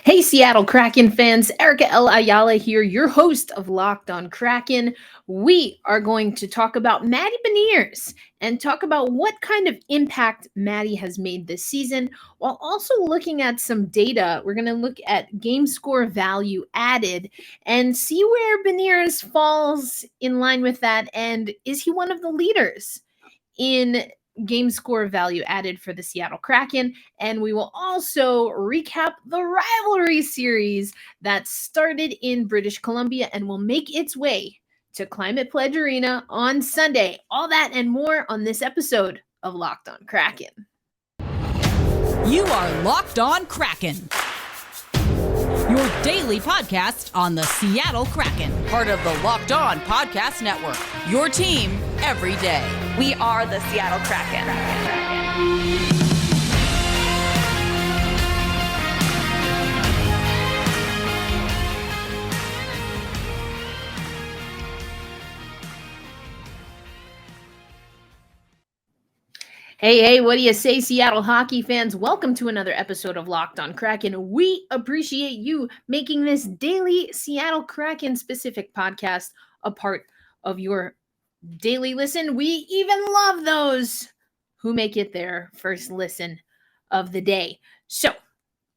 Hey, Seattle Kraken fans, Erica L. Ayala here, your host of Locked On Kraken. We are going to talk about Matty Beniers and talk about what kind of impact Matty has made this season, while also looking at some data. We're going to look at game score value added and see where Beniers falls in line with that. And is he one of the leaders in game score value added for the Seattle Kraken? And we will also recap the rivalry series that started in British Columbia and will make its way to Climate Pledge Arena on Sunday. All that and more on this episode of Locked On Kraken. You are Locked On Kraken, your daily podcast on the Seattle Kraken, part of the Locked On Podcast Network, your team every day. We are the Seattle Kraken. Hey, what do you say, Seattle hockey fans? Welcome to another episode of Locked On Kraken. We appreciate you making this daily Seattle Kraken specific podcast a part of your daily listen. We even love those who make it their first listen of the day. So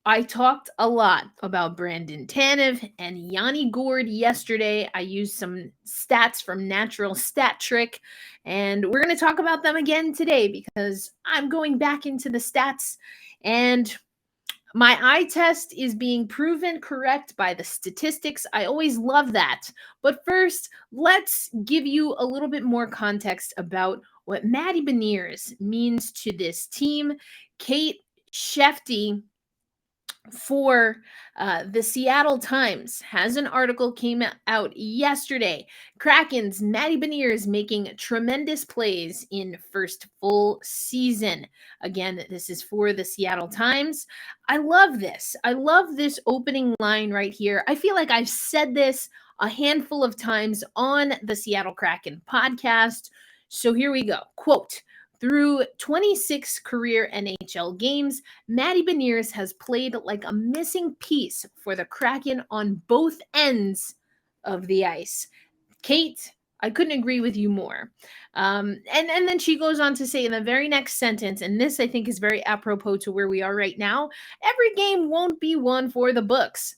I talked a lot about Brandon Tanev and Yanni Gourde yesterday. I used some stats from Natural Stat Trick, and we're going to talk about them again today because I'm going back into the stats, and my eye test is being proven correct by the statistics. I always love that. But first, let's give you a little bit more context about what Matty Beniers means to this team. Kate Shefty for the Seattle Times has an article came out yesterday. Kraken's Matty Beniers making tremendous plays in first full season. Again, this is for the Seattle Times. I love this. I love this opening line right here. I feel like I've said this a handful of times on the Seattle Kraken podcast. So here we go. Quote, "Through 26 career NHL games, Matty Beniers has played like a missing piece for the Kraken on both ends of the ice." Kate, I couldn't agree with you more. And then she goes on to say in the very next sentence, and this I think is very apropos to where we are right now, "Every game won't be one for the books.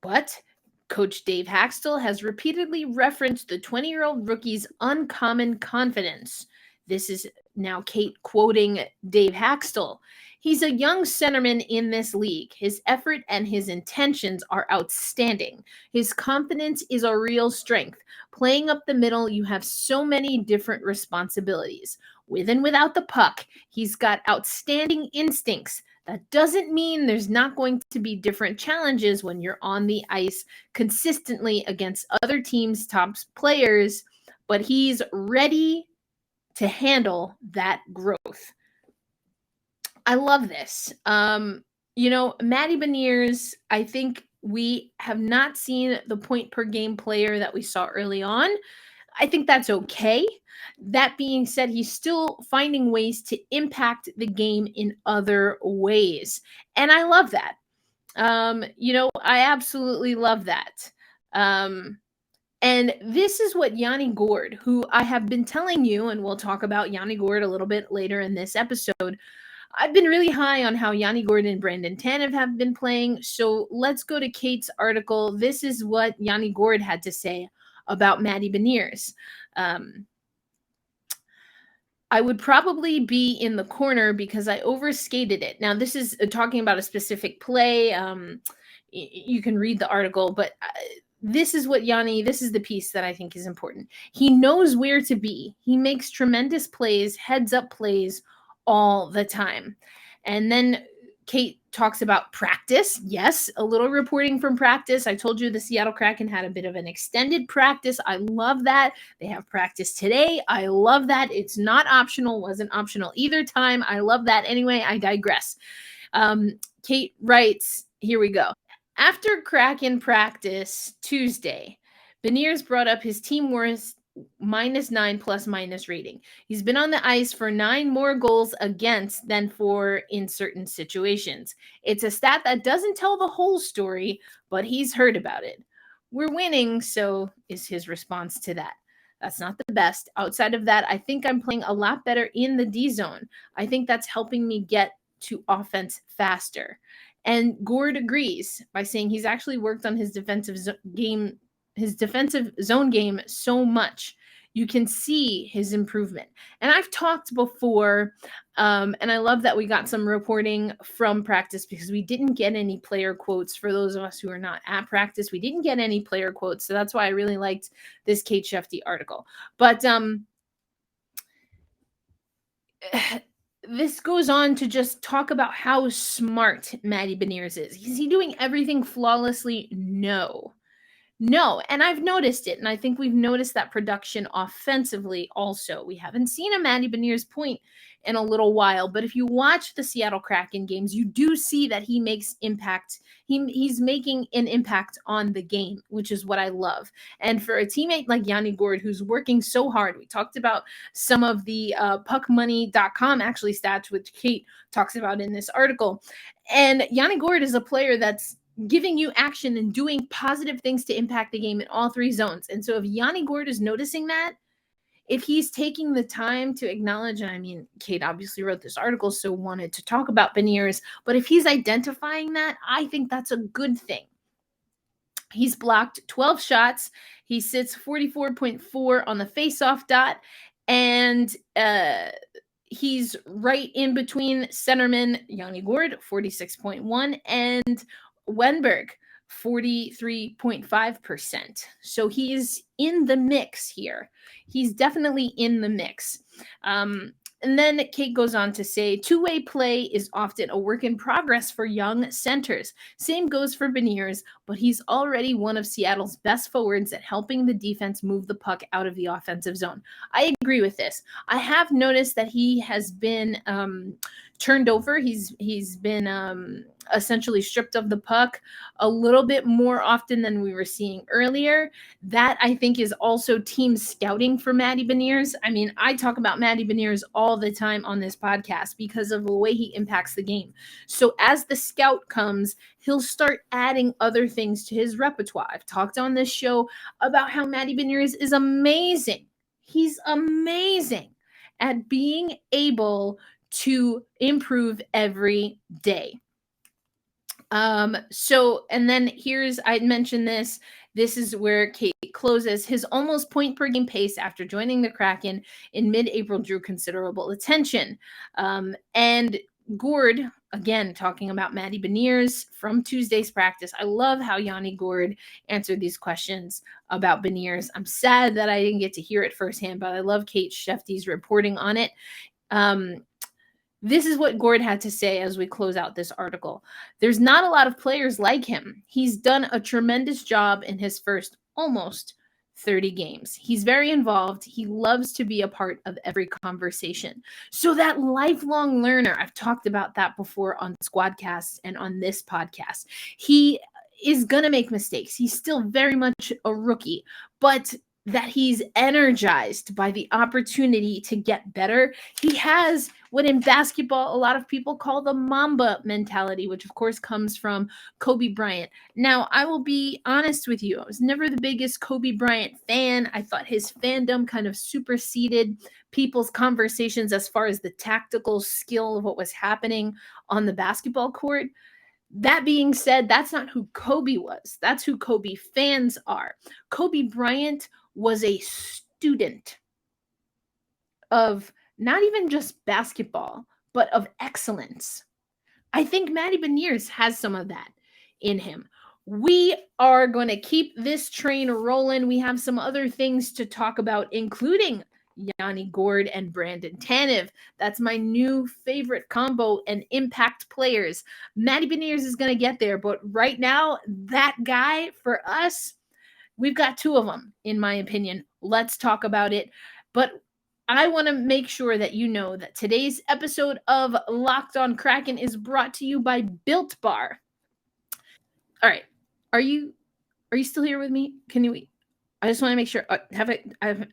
But Coach Dave Haxtell has repeatedly referenced the 20-year-old rookie's uncommon confidence." This is now Kate quoting Dave Haxtell. "He's a young centerman in this league. His effort and his intentions are outstanding. His confidence is a real strength. Playing up the middle, you have so many different responsibilities. With and without the puck, he's got outstanding instincts. That doesn't mean there's not going to be different challenges when you're on the ice consistently against other teams' top players, but he's ready to handle that growth." I love this. Matty Beniers, I think we have not seen the point per game player that we saw early on. I think that's okay. That being said, he's still finding ways to impact the game in other ways. And I love that. I absolutely love that. And this is what Yanni Gourde, who I have been telling you, and we'll talk about Yanni Gourde a little bit later in this episode. I've been really high on how Yanni Gourde and Brandon Tanev have been playing. So let's go to Kate's article. This is what Yanni Gourde had to say about Matty Beniers. "I would probably be in the corner because I overskated it." Now, this is talking about a specific play. You can read the article, but this is the piece that I think is important. "He knows where to be. He makes tremendous plays, heads up plays all the time." And then Kate talks about practice. Yes, a little reporting from practice. I told you the Seattle Kraken had a bit of an extended practice. I love that. They have practice today. I love that. It's not optional, wasn't optional either time. I love that. Anyway, I digress. Kate writes, here we go. "After Kraken practice Tuesday, Beniers brought up his team -9 plus minus rating. He's been on the ice for 9 more goals against than for in certain situations. It's a stat that doesn't tell the whole story, but he's heard about it. We're winning, so is his response to that. That's not the best. Outside of that, I think I'm playing a lot better in the D zone. I think that's helping me get to offense faster. And Gourde agrees by saying he's actually worked on his defensive zone game so much. You can see his improvement. And I've talked before, and I love that we got some reporting from practice because we didn't get any player quotes for those of us who are not at practice. We didn't get any player quotes. So that's why I really liked this Kate Shefty article. But this goes on to just talk about how smart Matty Beniers is. Is he doing everything flawlessly? No. No, and I've noticed it, and I think we've noticed that production offensively also. We haven't seen a Matty Beniers point in a little while, but if you watch the Seattle Kraken games, you do see that he makes impact. He's making an impact on the game, which is what I love. And for a teammate like Yanni Gourde, who's working so hard, we talked about some of the puckmoney.com actually stats, which Kate talks about in this article. And Yanni Gourde is a player that's giving you action and doing positive things to impact the game in all 3 zones. And so if Yanni Gourde is noticing that, if he's taking the time to acknowledge, and I mean, Kate obviously wrote this article, so wanted to talk about Beniers, but if he's identifying that, I think that's a good thing. He's blocked 12 shots. He sits 44.4 on the faceoff dot, and he's right in between centerman Yanni Gourde, 46.1, and Wenberg, 43.5%. So he's in the mix here. He's definitely in the mix. And then Kate goes on to say, two-way play is often a work in progress for young centers. Same goes for Beniers, but he's already one of Seattle's best forwards at helping the defense move the puck out of the offensive zone. I agree with this. I have noticed that he has been turned over. He's been essentially stripped of the puck a little bit more often than we were seeing earlier. That, I think, is also team scouting for Matty Beniers. I mean, I talk about Matty Beniers all the time on this podcast because of the way he impacts the game. So as the scout comes, he'll start adding other things to his repertoire. I've talked on this show about how Matty Beniers is amazing. He's amazing at being able to improve every day. So, and then I mentioned this is where Kate closes. His almost point per game pace after joining the Kraken in mid-April drew considerable attention. And Gourde, again, talking about Matty Beniers from Tuesday's practice. I love how Yanni Gourde answered these questions about Beniers. I'm sad that I didn't get to hear it firsthand, but I love Kate Shefty's reporting on it. This is what Gourde had to say as we close out this article. There's not a lot of players like him. He's done a tremendous job in his first almost 30 games. He's very involved. He loves to be a part of every conversation. So that lifelong learner, I've talked about that before on Squadcasts and on this podcast. He is going to make mistakes. He's still very much a rookie, but that he's energized by the opportunity to get better. He has what in basketball a lot of people call the Mamba mentality, which of course comes from Kobe Bryant. Now, I will be honest with you. I was never the biggest Kobe Bryant fan. I thought his fandom kind of superseded people's conversations as far as the tactical skill of what was happening on the basketball court. That being said, that's not who Kobe was. That's who Kobe fans are. Kobe Bryant was a student of not even just basketball, but of excellence. I think Matty Beniers has some of that in him. We are going to keep this train rolling. We have some other things to talk about, including Yanni Gourde and Brandon Tanev. That's my new favorite combo and impact players. Matty Beniers is going to get there, but right now, that guy for us, we've got 2 of them, in my opinion. Let's talk about it. But I want to make sure that you know that today's episode of Locked on Kraken is brought to you by Built Bar. All right. Are you still here with me? Can you I just want to make sure I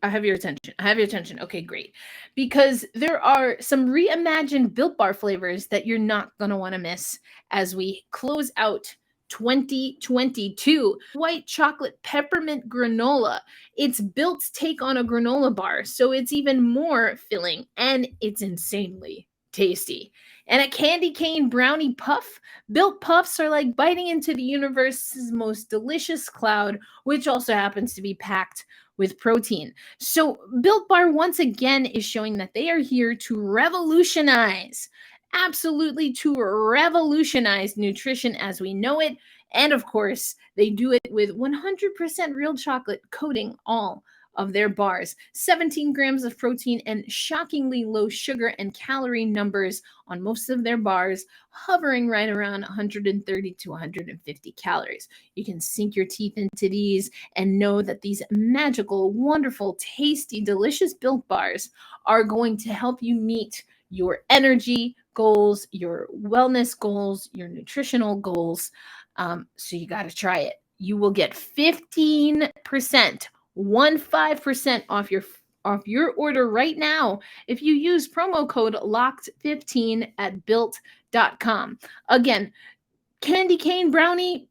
have your attention. I have your attention. Okay, great. Because there are some reimagined Built Bar flavors that you're not going to want to miss as we close out 2022. White chocolate peppermint granola. It's Built's take on a granola bar, so it's even more filling and it's insanely tasty. And a candy cane brownie puff. Built puffs are like biting into the universe's most delicious cloud, which also happens to be packed with protein. So, Built Bar once again is showing that they are here to revolutionize, absolutely to revolutionize nutrition as we know it. And of course, they do it with 100% real chocolate coating all of their bars, 17 grams of protein, and shockingly low sugar and calorie numbers on most of their bars, hovering right around 130 to 150 calories. You can sink your teeth into these and know that these magical, wonderful, tasty, delicious Built Bars are going to help you meet your energy goals, your wellness goals, your nutritional goals. So you got to try it. You will get 15%, 15% off your order right now if you use promo code LOCKED15 at built.com. Again, candy cane brownie,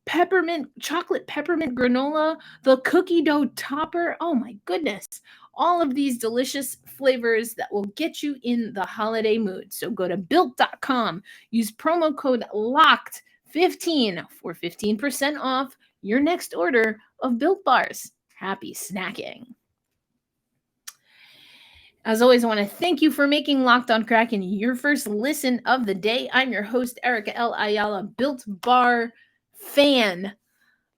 chocolate peppermint granola, the cookie dough topper. Oh my goodness. All of these delicious flavors that will get you in the holiday mood. So go to built.com, use promo code LOCKED15 for 15% off your next order of Built Bars. Happy snacking. As always, I want to thank you for making Locked On Kraken your first listen of the day. I'm your host, Erica L. Ayala, Built Bar fan.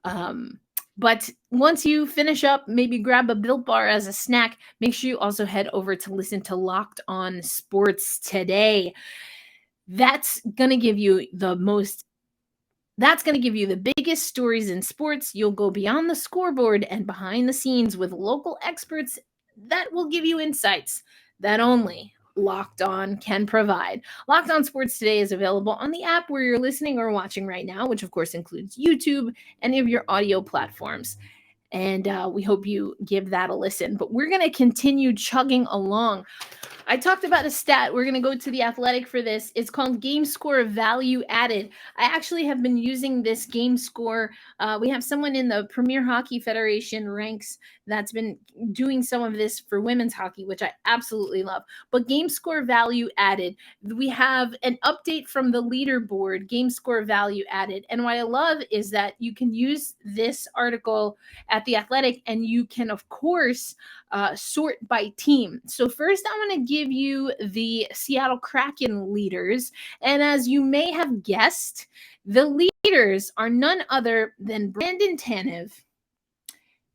But once you finish up, maybe grab a Built Bar as a snack. Make sure you also head over to listen to Locked On Sports today. That's going to give you the biggest stories in sports. You'll go beyond the scoreboard and behind the scenes with local experts that will give you insights that only Locked On can provide. Locked On Sports Today is available on the app where you're listening or watching right now, which of course includes YouTube, any of your audio platforms. And we hope you give that a listen. But we're going to continue chugging along. I talked about a stat. We're going to go to The Athletic for this. It's called Game Score Value Added. I actually have been using this game score. We have someone in the Premier Hockey Federation ranks that's been doing some of this for women's hockey, which I absolutely love. But Game Score Value Added, we have an update from the leaderboard, Game Score Value Added. And what I love is that you can use this article at The Athletic and you can, of course, sort by team. So first I want to give you the Seattle Kraken leaders. And as you may have guessed, the leaders are none other than Brandon Tanev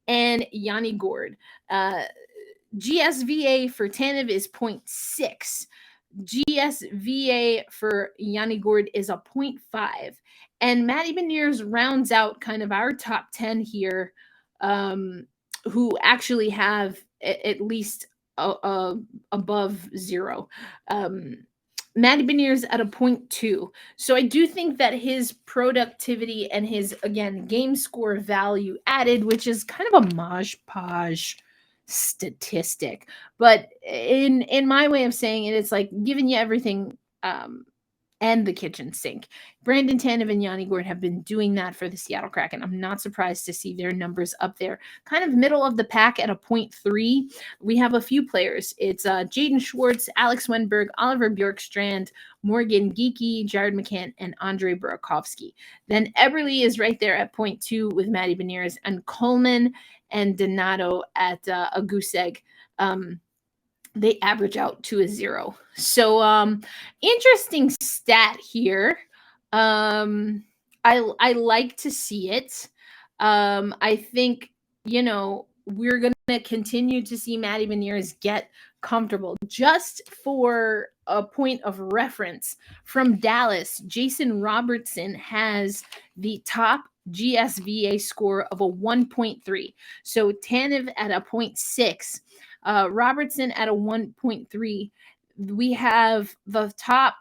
and Yanni Gourde. GSVA for Tanev is 0.6. GSVA for Yanni Gourde is a 0.5. And Matty Beniers rounds out kind of our top 10 here, who actually have at least above 0. Matty Beniers at a 0.2. So I do think that his productivity and his, again, game score value added, which is kind of a Maj-Paj statistic. But in my way of saying it, it's like giving you everything and the kitchen sink. Brandon Tanev and Yanni Gourde have been doing that for the Seattle Kraken. I'm not surprised to see their numbers up there. Kind of middle of the pack at a 0.3. We have a few players. It's Jaden Schwartz, Alex Wenberg, Oliver Bjorkstrand, Morgan Geekie, Jared McCann, and Andre Burakovsky. Then Eberle is right there at 0.2 with Matty Beniers, and Coleman and Donato at a goose egg. They average out to a 0. So interesting stat here. I like to see it. I think, we're going to continue to see Matty Beniers get comfortable. Just for a point of reference, from Dallas, Jason Robertson has the top GSVA score of a 1.3. So Tanev at a 0.6. Robertson at a 1.3. We have the top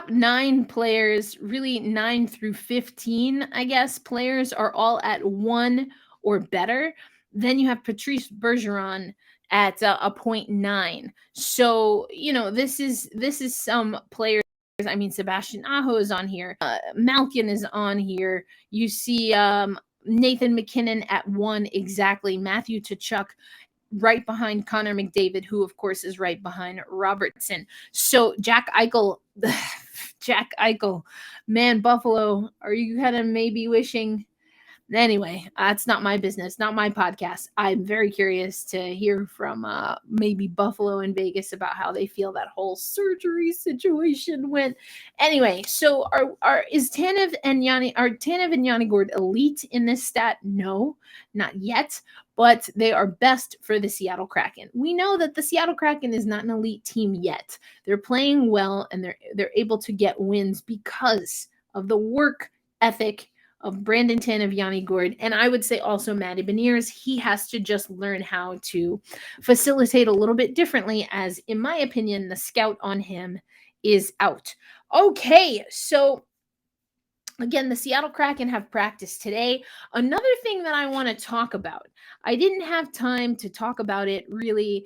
9 players, really 9 through 15, I guess, players are all at 1 or better. Then you have Patrice Bergeron at a 0.9. So, this is some players. I mean, Sebastian Aho is on here. Malkin is on here. You see Nathan McKinnon at 1 exactly. Matthew Tkachuk right behind Connor McDavid, who of course is right behind Robertson. So Jack Eichel, man, Buffalo, are you kind of maybe wishing? Anyway, that's not my business, not my podcast. I'm very curious to hear from maybe Buffalo and Vegas about how they feel that whole surgery situation went. Anyway, so is Tanev and Yanni Gourde elite in this stat? No, not yet, but they are best for the Seattle Kraken. We know that the Seattle Kraken is not an elite team yet. They're playing well and they're able to get wins because of the work ethic of Brandon Tanev, Yanni Gourde, and I would say also Matty Beniers. He has to just learn how to facilitate a little bit differently, as in my opinion, the scout on him is out. Okay, so again, the Seattle Kraken have practiced today. Another thing that I want to talk about, I didn't have time to talk about it really.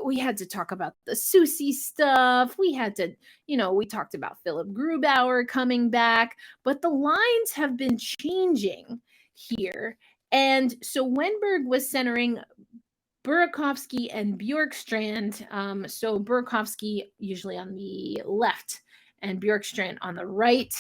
We had to talk about the Susie stuff. We had to, we talked about Philip Grubauer coming back, but the lines have been changing here. And so Wenberg was centering Burakovsky and Bjorkstrand. So Burakovsky usually on the left and Bjorkstrand on the right.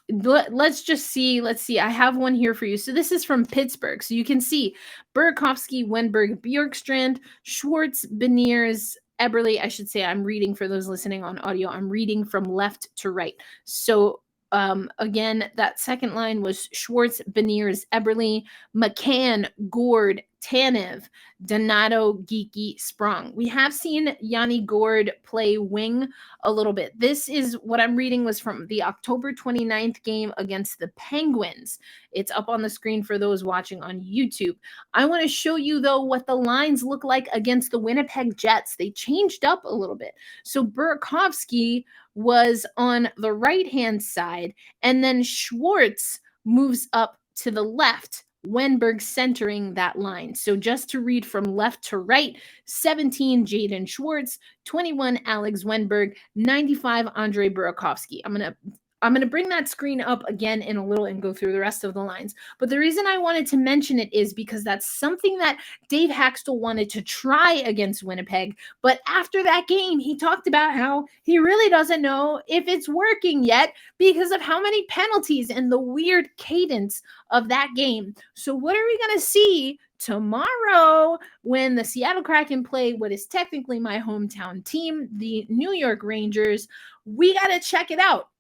Let's see. I have one here for you. So this is from Pittsburgh. So you can see Burakovsky, Wenberg, Bjorkstrand, Schwartz, Beniers, Eberle. I should say I'm reading for those listening on audio. I'm reading from left to right. So again, that second line was Schwartz, Beniers, Eberle, McCann, Gourde, Tanev, Donato, Geeky, Sprong. We have seen Yanni Gourde play wing a little bit. This is what I'm reading was from the October 29th game against the Penguins. It's up on the screen for those watching on YouTube. I want to show you, though, what the lines look like against the Winnipeg Jets. They changed up a little bit. So Burakovsky was on the right-hand side, and then Schwartz moves up to the left, Wenberg centering that line. So just to read from left to right, 17 Jaden Schwartz, 21 Alex Wenberg, 95 Andre Burakovsky. I'm going to bring that screen up again in a little and go through the rest of the lines. But the reason I wanted to mention it is because that's something that Dave Haxtell wanted to try against Winnipeg. But after that game, he talked about how he really doesn't know if it's working yet because of how many penalties and the weird cadence of that game. So what are we going to see tomorrow when the Seattle Kraken play what is technically my hometown team, the New York Rangers? We got to check it out.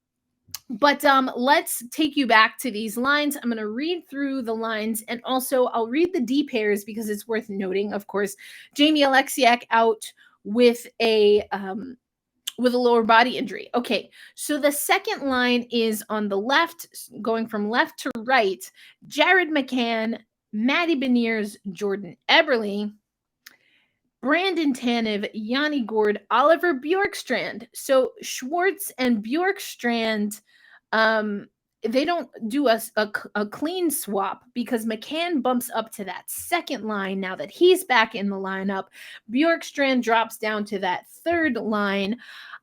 But let's take you back to these lines. I'm going to read through the lines, and also I'll read the D pairs because it's worth noting. Of course, Jamie Alexiak out with a lower body injury. Okay, so the second line is on the left, going from left to right. Jared McCann, Matty Beniers, Jordan Eberle, Brandon Tanev, Yanni Gourde, Oliver Bjorkstrand. So Schwartz and Bjorkstrand, they don't do a clean swap because McCann bumps up to that second line now that he's back in the lineup. Bjorkstrand drops down to that third line.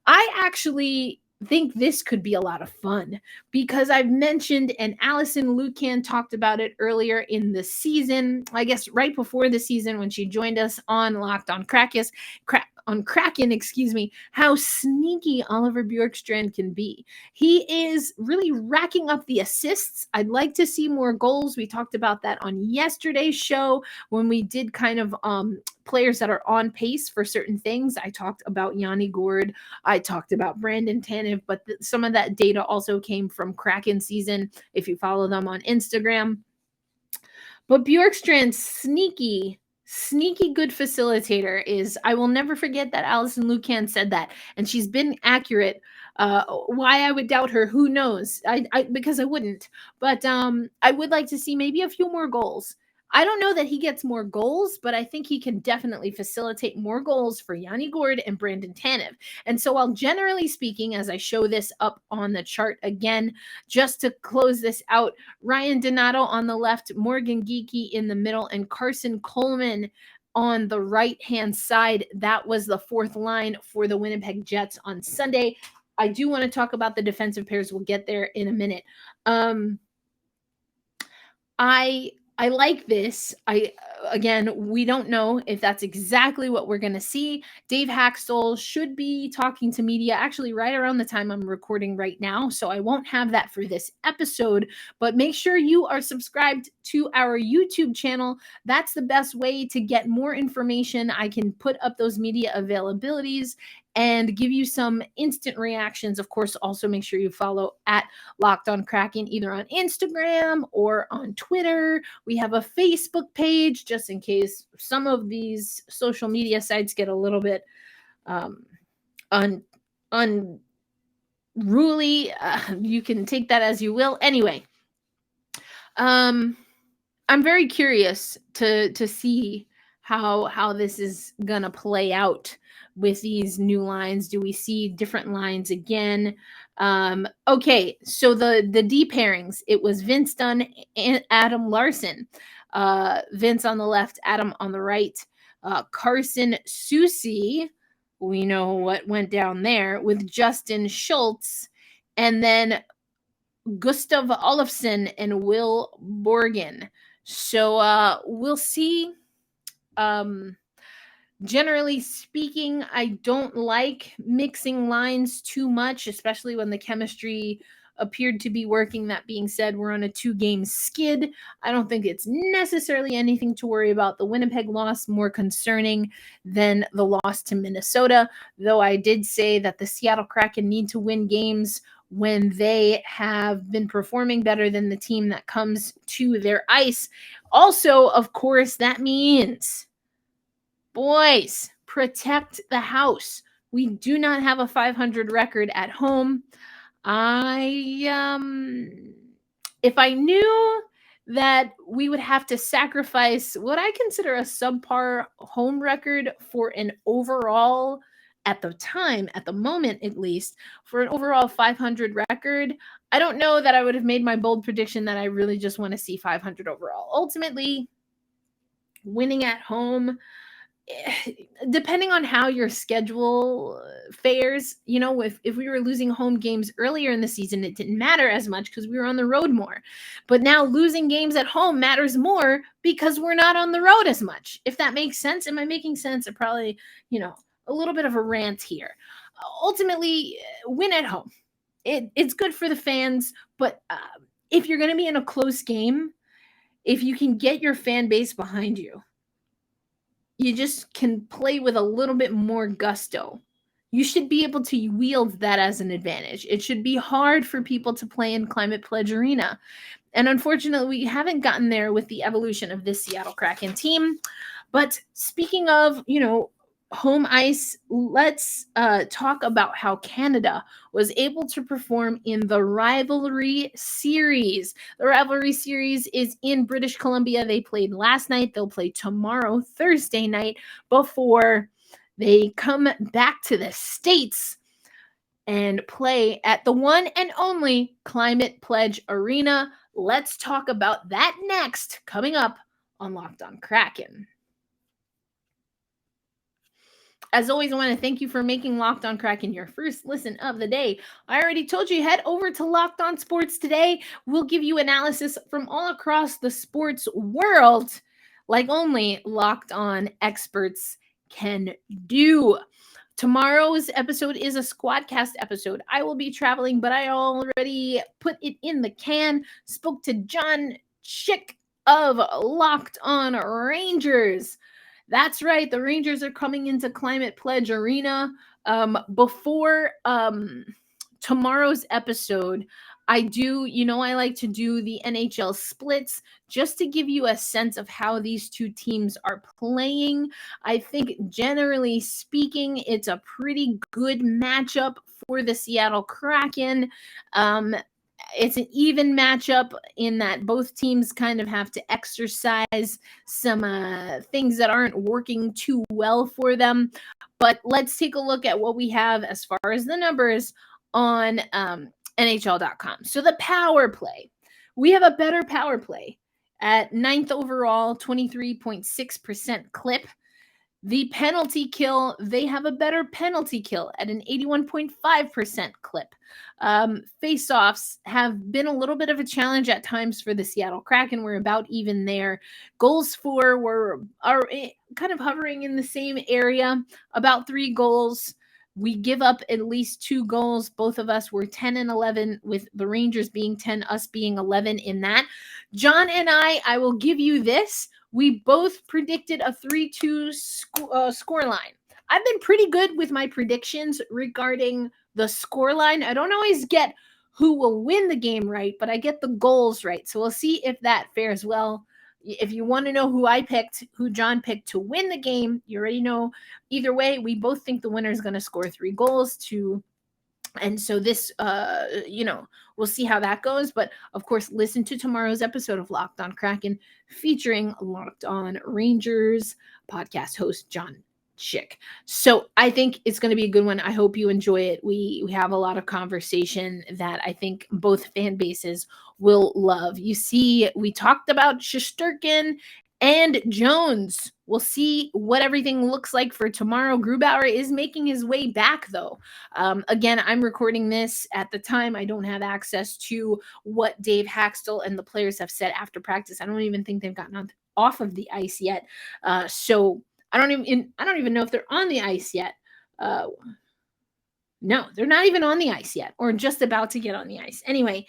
I actually think this could be a lot of fun because I've mentioned, and Allison Lucan talked about it earlier in the season, I guess right before the season when she joined us on Locked on Kraken, how sneaky Oliver Bjorkstrand can be. He is really racking up the assists. I'd like to see more goals. We talked about that on yesterday's show when we did kind of players that are on pace for certain things. I talked about Yanni Gourde. I talked about Brandon Tanev, but some of that data also came from Kraken season if you follow them on Instagram. But Bjorkstrand's sneaky good facilitator is, I will never forget that Allison Lucan said that, and she's been accurate. Why I would doubt her, who knows? Because I wouldn't. But I would like to see maybe a few more goals. I don't know that he gets more goals, but I think he can definitely facilitate more goals for Yanni Gourde and Brandon Tanev. And so while generally speaking, as I show this up on the chart again, just to close this out, Ryan Donato on the left, Morgan Geekie in the middle, and Carson Coleman on the right-hand side. That was the fourth line for the Winnipeg Jets on Sunday. I do want to talk about the defensive pairs. We'll get there in a minute. I like this. Again, we don't know if that's exactly what we're going to see. Dave Haxtell should be talking to media actually right around the time I'm recording right now, so I won't have that for this episode, but make sure you are subscribed to our YouTube channel. That's the best way to get more information. I can put up those media availabilities and give you some instant reactions. Of course, also make sure you follow at Locked On Kraken either on Instagram or on Twitter. We have a Facebook page just in case some of these social media sites get a little bit unruly. You can take that as you will. Anyway, I'm very curious to see how this is gonna play out with these new lines. Do we see different lines again? Okay, so the D pairings, it was Vince Dunn and Adam Larson. Vince on the left, Adam on the right. Carson Soucy, we know what went down there, with Justin Schultz, and then Gustav Olofsson and Will Borgen. So we'll see. Generally speaking, I don't like mixing lines too much, especially when the chemistry appeared to be working. That being said, we're on a 2-game skid. I don't think it's necessarily anything to worry about. The Winnipeg loss more concerning than the loss to Minnesota, though I did say that the Seattle Kraken need to win games when they have been performing better than the team that comes to their ice. Also, of course, that means, boys, protect the house. We do not have a 500 record at home. If I knew that we would have to sacrifice what I consider a subpar home record for an overall, at the moment at least, for an overall 500 record, I don't know that I would have made my bold prediction that I really just want to see 500 overall. Ultimately, winning at home, depending on how your schedule fares, if we were losing home games earlier in the season, it didn't matter as much because we were on the road more. But now losing games at home matters more because we're not on the road as much. If that makes sense. Am I making sense? Or probably, a little bit of a rant here. Ultimately, win at home. It's good for the fans, but if you're going to be in a close game, if you can get your fan base behind you, you just can play with a little bit more gusto. You should be able to wield that as an advantage. It should be hard for people to play in Climate Pledge Arena. And unfortunately, we haven't gotten there with the evolution of this Seattle Kraken team. But speaking of, home ice, let's talk about how Canada was able to perform in the Rivalry Series. The Rivalry Series is in British Columbia. They played last night. They'll play tomorrow, Thursday night, before they come back to the States and play at the one and only Climate Pledge Arena. Let's talk about that next, coming up on Locked On Kraken. As always, I want to thank you for making Locked On Kraken your first listen of the day. I already told you, head over to Locked On Sports today. We'll give you analysis from all across the sports world, like only Locked On experts can do. Tomorrow's episode is a Squadcast episode. I will be traveling, but I already put it in the can. Spoke to John Schick of Locked On Rangers. That's right. The Rangers are coming into Climate Pledge Arena. Before tomorrow's episode, I like to do the NHL splits just to give you a sense of how these two teams are playing. I think generally speaking, it's a pretty good matchup for the Seattle Kraken. It's an even matchup in that both teams kind of have to exercise some things that aren't working too well for them. But let's take a look at what we have as far as the numbers on NHL.com. So the power play. We have a better power play at 9th overall, 23.6% clip. The penalty kill, they have a better penalty kill at an 81.5% clip. Face-offs have been a little bit of a challenge at times for the Seattle Kraken. We're about even there. Goals for are kind of hovering in the same area, about 3 goals. We give up at least 2 goals. Both of us were 10 and 11, with the Rangers being 10, us being 11 in that. John and I will give you this. We both predicted a 3-2 score line. I've been pretty good with my predictions regarding the score line. I don't always get who will win the game right, but I get the goals right. So we'll see if that fares well. If you want to know who I picked, who John picked to win the game, you already know. Either way, we both think the winner is going to score 3 goals and so this, we'll see how that goes. But of course, listen to tomorrow's episode of Locked On Kraken featuring Locked On Rangers podcast host John Schick. So I think it's going to be a good one. I hope you enjoy it. We have a lot of conversation that I think both fan bases will love. You see, we talked about Shesterkin and Jones. We'll see what everything looks like for tomorrow. Grubauer is making his way back, though. Again, I'm recording this at the time. I don't have access to what Dave Haxtell and the players have said after practice. I don't even think they've gotten off of the ice yet. So I don't even know if they're on the ice yet. No, they're not even on the ice yet, or just about to get on the ice. Anyway,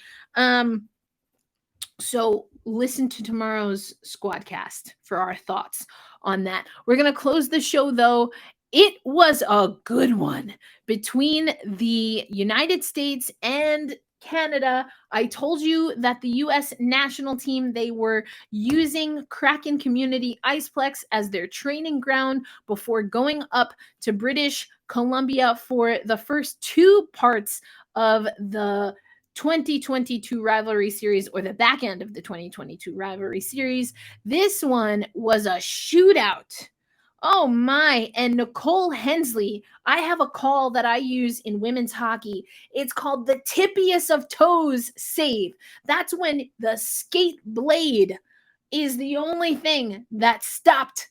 so listen to tomorrow's Squadcast for our thoughts on that. We're going to close the show, though. It was a good one between the United States and Canada. I told you that the U.S. national team, they were using Kraken Community Iceplex as their training ground before going up to British Columbia for the first 2 parts of the 2022 Rivalry Series, or the back end of the 2022 Rivalry Series. This one was a shootout. Oh my, and Nicole Hensley, I have a call that I use in women's hockey. It's called the tippiest of toes save. That's when the skate blade is the only thing that stopped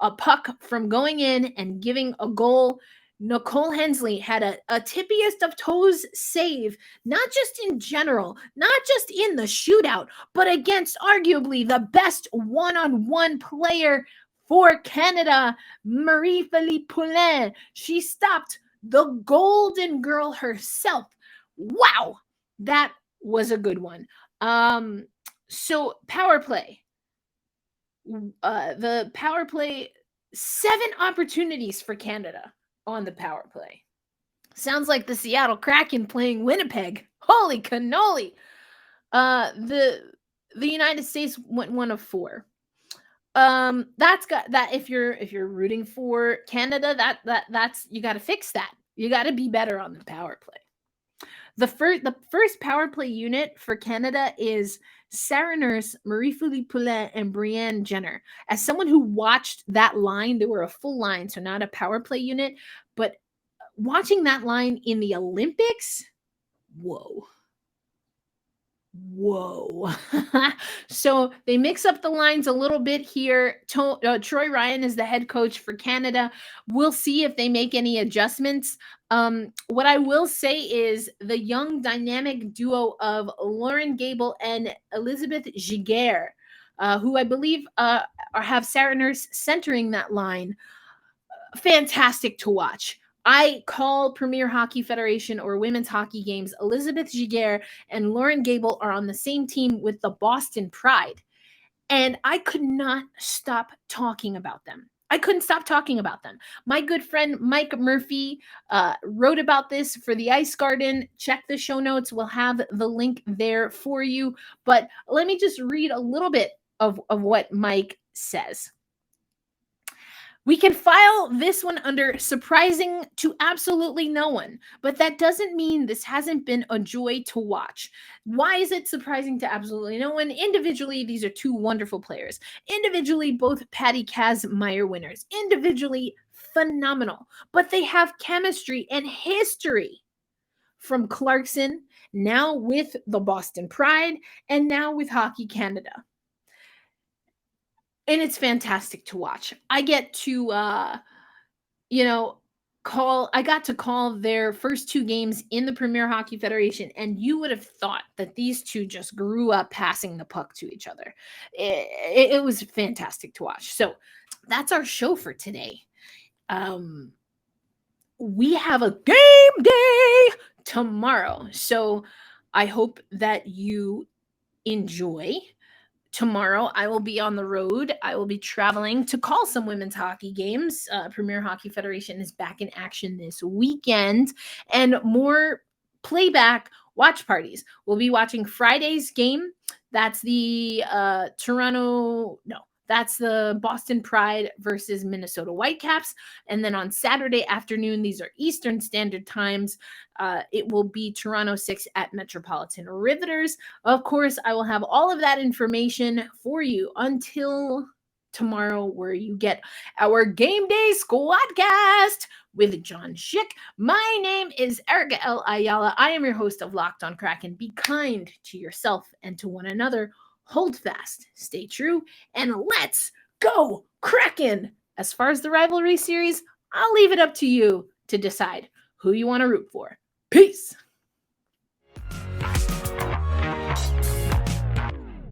a puck from going in and giving a goal. Nicole Hensley had a tippiest of toes save, not just in general, not just in the shootout, but against arguably the best one-on-one player for Canada, Marie-Philippe Poulin. She stopped the Golden Girl herself. Wow, that was a good one. So power play. The power play, 7 opportunities for Canada on the power play. Sounds like the Seattle Kraken playing Winnipeg. Holy cannoli. The United States went 1 of 4. That's got that. If you're rooting for Canada, that's you got to fix that. You got to be better on the power play. The first power play unit for Canada is Sarah Nurse, Marie-Philippe Poulin, and Brianne Jenner. As someone who watched that line, they were a full line, so not a power play unit, but watching that line in the Olympics, whoa. So they mix up the lines a little bit here. Troy Ryan is the head coach for Canada. We'll see if they make any adjustments. What I will say is the young dynamic duo of Lauren Gable and Elizabeth Giguère, who I believe have Sarah Nurse centering that line. Fantastic to watch. I call Premier Hockey Federation or women's hockey games. Elizabeth Giguère and Lauren Gable are on the same team with the Boston Pride. And I could not stop talking about them. I couldn't stop talking about them. My good friend Mike Murphy wrote about this for the Ice Garden. Check the show notes. We'll have the link there for you. But let me just read a little bit of what Mike says. We can file this one under surprising to absolutely no one, but that doesn't mean this hasn't been a joy to watch. Why is it surprising to absolutely no one? Individually, these are two wonderful players. Individually, both Patty Kazmaier winners. Individually, phenomenal, but they have chemistry and history from Clarkson, now with the Boston Pride, and now with Hockey Canada. And it's fantastic to watch. I get to I got to call their first two games in the Premier Hockey Federation, and you would have thought that these two just grew up passing the puck to each other. It was fantastic to watch. So that's our show for today. We have a game day tomorrow, so I hope that you enjoy. Tomorrow, I will be on the road. I will be traveling to call some women's hockey games. Premier Hockey Federation is back in action this weekend, and more playback watch parties. We'll be watching Friday's game. That's the that's the Boston Pride versus Minnesota Whitecaps. And then on Saturday afternoon, these are Eastern Standard Times. It will be Toronto 6 at Metropolitan Riveters. Of course, I will have all of that information for you until tomorrow, where you get our Game Day Squadcast with John Schick. My name is Erica L. Ayala. I am your host of Locked on Kraken. Be kind to yourself and to one another. Hold fast, stay true, and let's go Kraken! As far as the rivalry series, I'll leave it up to you to decide who you want to root for. Peace!